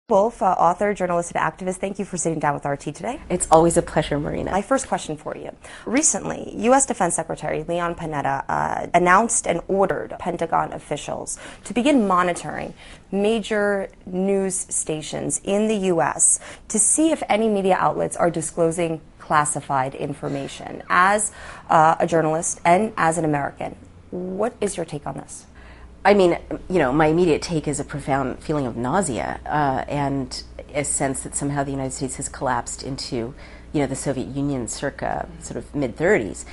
Wolf, author, journalist, and activist, thank you for sitting down with RT today. It's always a pleasure, Marina. My first question for you. Recently, U.S. Defense Secretary Leon Panetta announced and ordered Pentagon officials to begin monitoring major news stations in the U.S. to see if any media outlets are disclosing classified information. As a journalist and as an American, what is your take on this? I mean, my immediate take is a profound feeling of nausea and a sense that somehow the United States has collapsed into, the Soviet Union circa sort of mid-30s.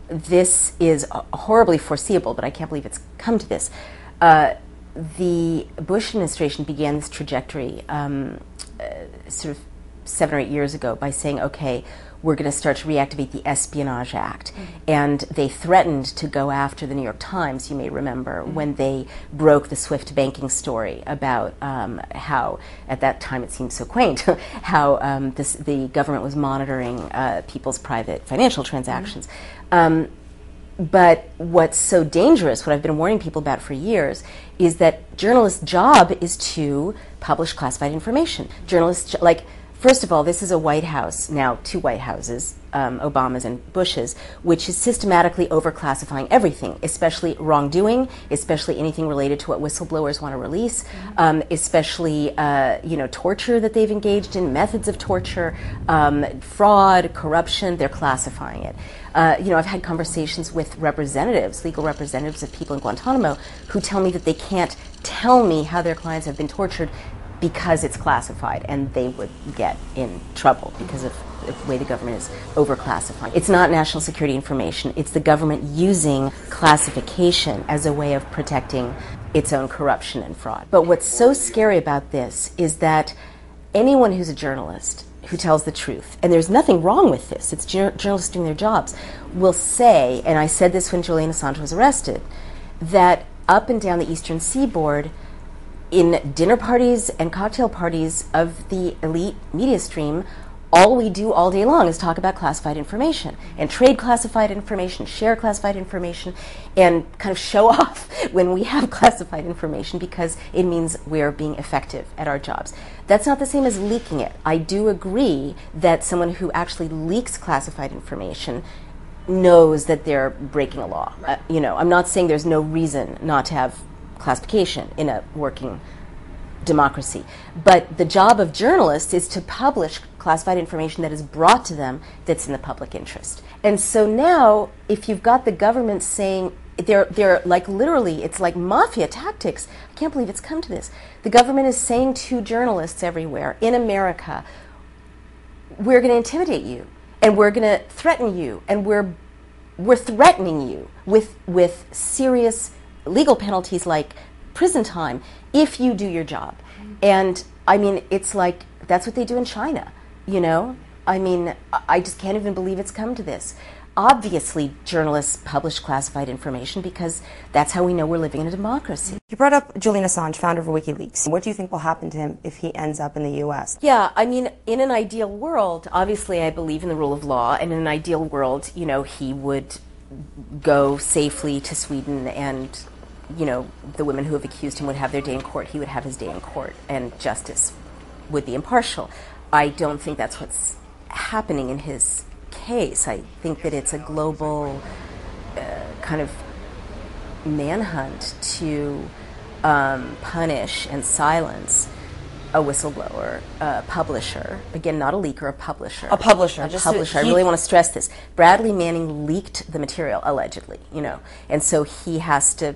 This is horribly foreseeable, but I can't believe it's come to this. The Bush administration began this trajectory sort of 7 or 8 years ago by saying, okay, we're going to start to reactivate the Espionage Act. Mm-hmm. And they threatened to go after the New York Times, you may remember, mm-hmm. when they broke the SWIFT banking story about how, at that time it seemed so quaint, how the government was monitoring people's private financial transactions. Mm-hmm. But what's so dangerous, what I've been warning people about for years, is that journalists' job is to publish classified information. Journalists, first of all, this is a White House, now 2 White Houses, Obama's and Bush's, which is systematically overclassifying everything, especially wrongdoing, especially anything related to what whistleblowers want to release, especially, torture that they've engaged in, methods of torture, fraud, corruption, they're classifying it. I've had conversations with representatives, legal representatives of people in Guantanamo, who tell me that they can't tell me how their clients have been tortured because it's classified, and they would get in trouble because of the way the government is overclassifying. It's not national security information. It's the government using classification as a way of protecting its own corruption and fraud. But what's so scary about this is that anyone who's a journalist who tells the truth, and there's nothing wrong with this, it's journalists doing their jobs, will say, and I said this when Julian Assange was arrested, that up and down the Eastern Seaboard, in dinner parties and cocktail parties of the elite media stream, all we do all day long is talk about classified information and trade classified information, share classified information, and kind of show off when we have classified information because it means we're being effective at our jobs. That's not the same as leaking it. I do agree that someone who actually leaks classified information knows that they're breaking a law. I'm not saying there's no reason not to have classification in a working democracy. But the job of journalists is to publish classified information that is brought to them that's in the public interest. And so now, if you've got the government saying, they're like literally, it's like mafia tactics. I can't believe it's come to this. The government is saying to journalists everywhere in America, we're going to intimidate you, and we're going to threaten you, and we're threatening you with serious legal penalties like prison time if you do your job. And I mean, it's like that's what they do in China, I mean, I just can't even believe it's come to this. Obviously, journalists publish classified information because that's how we know we're living in a democracy. You brought up Julian Assange, founder of WikiLeaks. What do you think will happen to him if he ends up in the U.S.? Yeah, I mean, in an ideal world, obviously I believe in the rule of law, and in an ideal world, he would go safely to Sweden, and the women who have accused him would have their day in court. He would have his day in court, and justice would be impartial. I don't think that's what's happening in his case. I think that it's a global kind of manhunt to punish and silence a whistleblower, a publisher. Again, not a leaker, a publisher. A publisher. I really want to stress this. Bradley Manning leaked the material, allegedly, and so he has to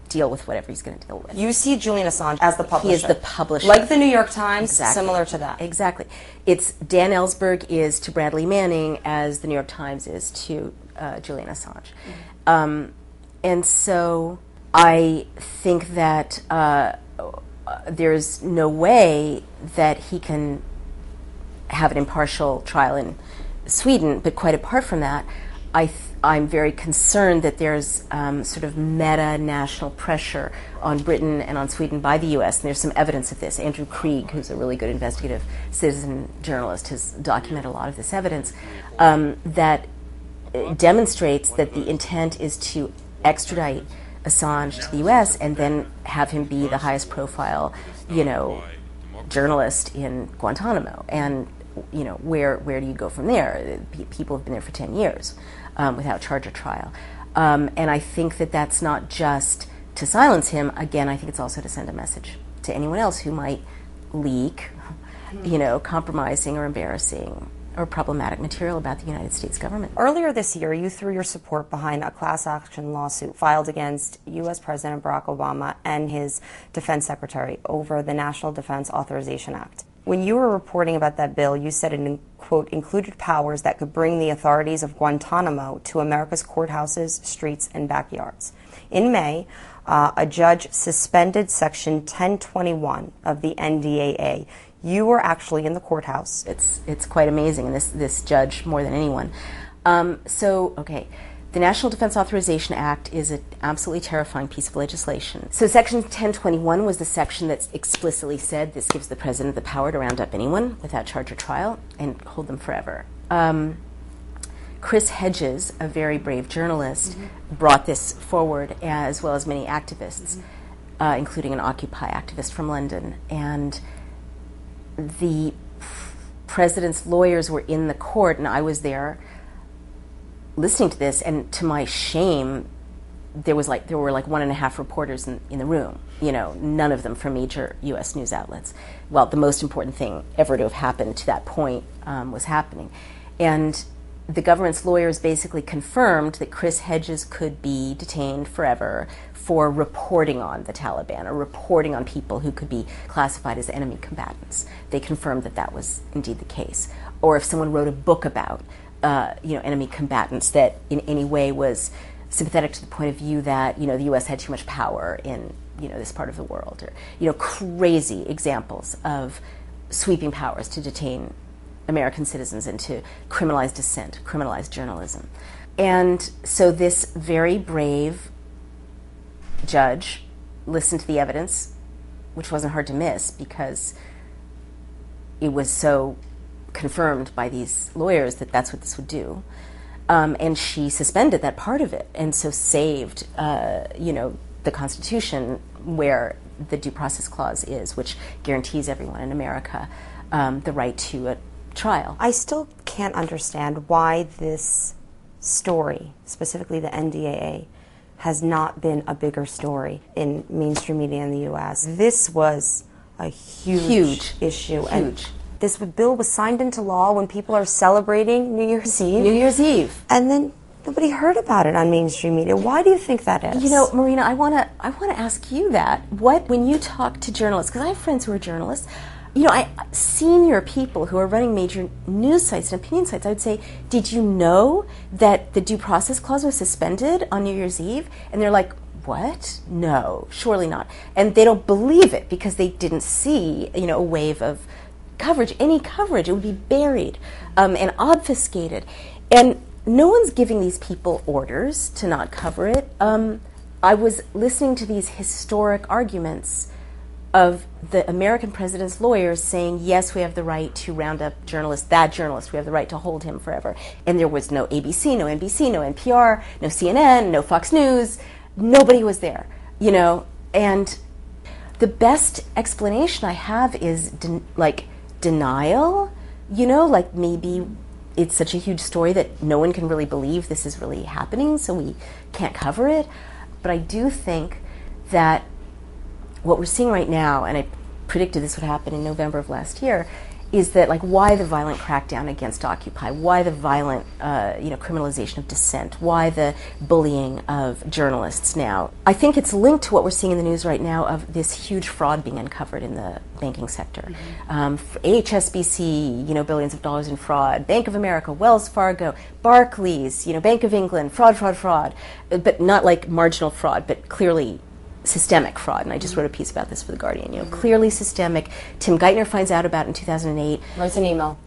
deal with whatever he's going to deal with. You see Julian Assange as the publisher. He is the publisher. Like the New York Times, exactly. Similar to that. Exactly. It's Dan Ellsberg is to Bradley Manning as the New York Times is to Julian Assange. Mm-hmm. And so I think that there's no way that he can have an impartial trial in Sweden, but quite apart from that, I'm very concerned that there's sort of meta-national pressure on Britain and on Sweden by the U.S., and there's some evidence of this. Andrew Krieg, who's a really good investigative citizen journalist, has documented a lot of this evidence that demonstrates that the intent is to extradite Assange to the U.S. and then have him be the highest profile, journalist in Guantanamo, and where do you go from there? People have been there for 10 years without charge or trial, and I think that that's not just to silence him. Again, I think it's also to send a message to anyone else who might leak, compromising or embarrassing or problematic material about the United States government. Earlier this year, you threw your support behind a class action lawsuit filed against U.S. President Barack Obama and his defense secretary over the National Defense Authorization Act. When you were reporting about that bill, you said it, quote, included powers that could bring the authorities of Guantanamo to America's courthouses, streets, and backyards. In May, a judge suspended Section 1021 of the NDAA. You were actually in the courthouse. It's quite amazing, and this judge more than anyone. The National Defense Authorization Act is an absolutely terrifying piece of legislation. So Section 1021 was the section that explicitly said this gives the president the power to round up anyone without charge or trial and hold them forever. Chris Hedges, a very brave journalist, brought this forward, as well as many activists, including an Occupy activist from London. And the president's lawyers were in the court, and I was there listening to this, and to my shame, there were like 1.5 reporters in the room, none of them from major U.S. news outlets. Well, the most important thing ever to have happened to that point was happening. And the government's lawyers basically confirmed that Chris Hedges could be detained forever for reporting on the Taliban or reporting on people who could be classified as enemy combatants. They confirmed that that was indeed the case. Or if someone wrote a book about enemy combatants that in any way was sympathetic to the point of view that the U.S. had too much power in this part of the world, or crazy examples of sweeping powers to detain American citizens and to criminalize dissent, criminalize journalism. And so this very brave judge listened to the evidence, which wasn't hard to miss because it was so confirmed by these lawyers that that's what this would do. And she suspended that part of it, and so saved, the Constitution where the Due Process Clause is, which guarantees everyone in America the right to a trial. I still can't understand why this story, specifically the NDAA, has not been a bigger story in mainstream media in the U.S. This was a huge issue. Huge. And this bill was signed into law when people are celebrating New Year's Eve. New Year's Eve. And then nobody heard about it on mainstream media. Why do you think that is? Marina, I want to ask you that. When you talk to journalists, because I have friends who are journalists, senior people who are running major news sites and opinion sites, I would say, did you know that the Due Process Clause was suspended on New Year's Eve? And they're like, what? No, surely not. And they don't believe it because they didn't see, a wave of coverage, any coverage. It would be buried and obfuscated. And no one's giving these people orders to not cover it. I was listening to these historic arguments of the American president's lawyers saying, yes, we have the right to round up that journalist, we have the right to hold him forever. And there was no ABC, no NBC, no NPR, no CNN, no Fox News. Nobody was there, And the best explanation I have is denial, maybe it's such a huge story that no one can really believe this is really happening, so we can't cover it. But I do think that what we're seeing right now, and I predicted this would happen in November of last year, is that why the violent crackdown against Occupy, why the violent criminalization of dissent, why the bullying of journalists now. I think it's linked to what we're seeing in the news right now of this huge fraud being uncovered in the banking sector. HSBC, billions of dollars in fraud, Bank of America, Wells Fargo, Barclays, Bank of England, fraud, but not like marginal fraud, but clearly systemic fraud, and I just wrote a piece about this for The Guardian. Clearly systemic. Tim Geithner finds out about it in 2008. Writes an email.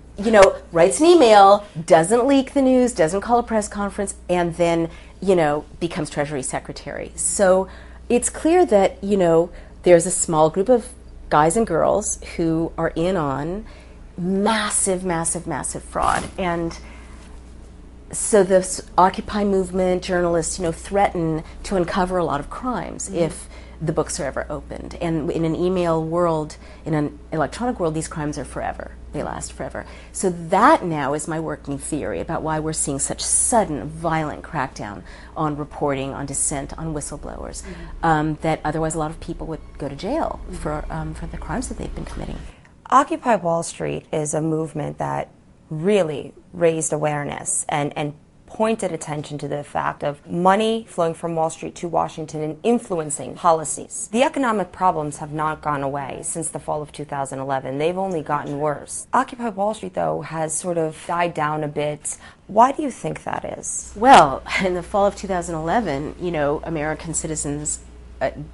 Writes an email, doesn't leak the news, doesn't call a press conference, and then, becomes Treasury Secretary. So it's clear that, there's a small group of guys and girls who are in on massive fraud. And so this Occupy movement, journalists, threaten to uncover a lot of crimes if the books are ever opened. And in an email world, in an electronic world, these crimes are forever. They last forever. So that now is my working theory about why we're seeing such sudden, violent crackdown on reporting, on dissent, on whistleblowers, that otherwise a lot of people would go to jail for the crimes that they've been committing. Occupy Wall Street is a movement that really raised awareness and pointed attention to the fact of money flowing from Wall Street to Washington and influencing policies. The economic problems have not gone away since the fall of 2011. They've only gotten worse. Occupy Wall Street, though, has sort of died down a bit. Why do you think that is? Well, in the fall of 2011, American citizens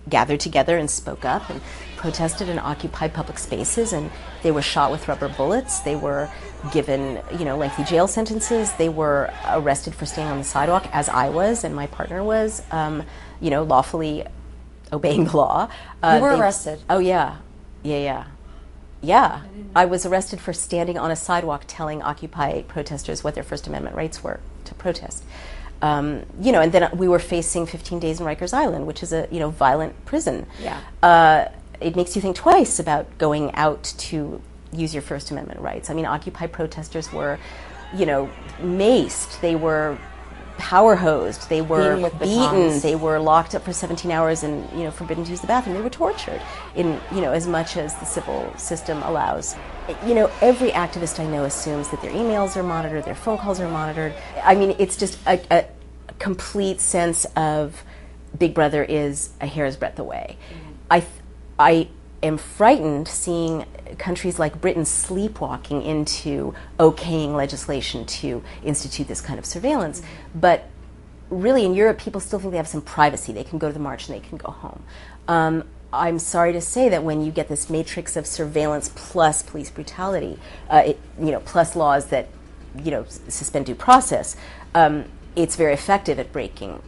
gathered together and spoke up and protested and occupied public spaces, and they were shot with rubber bullets. They were given, lengthy jail sentences. They were arrested for staying on the sidewalk, as I was and my partner was, lawfully obeying the law. You were arrested? Oh, yeah. Yeah. I was arrested for standing on a sidewalk telling Occupy protesters what their First Amendment rights were to protest. And then we were facing 15 days in Rikers Island, which is a, violent prison. Yeah. It makes you think twice about going out to use your First Amendment rights. I mean, Occupy protesters were, maced. They were power hosed. They were beaten. They were locked up for 17 hours and, forbidden to use the bathroom. They were tortured in, as much as the civil system allows. Every activist I know assumes that their emails are monitored, their phone calls are monitored. I mean, it's just a complete sense of Big Brother is a hair's breadth away. I am frightened seeing countries like Britain sleepwalking into okaying legislation to institute this kind of surveillance. But really in Europe, people still think they have some privacy. They can go to the march and they can go home. I'm sorry to say that when you get this matrix of surveillance plus police brutality, plus laws that, suspend due process, it's very effective at breaking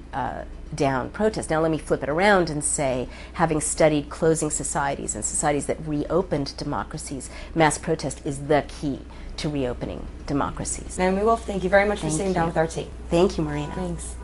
down protest. Now let me flip it around and say, having studied closing societies and societies that reopened democracies, mass protest is the key to reopening democracies. And we will thank you very much for sitting down with our team. Thank you, Marina. Thanks.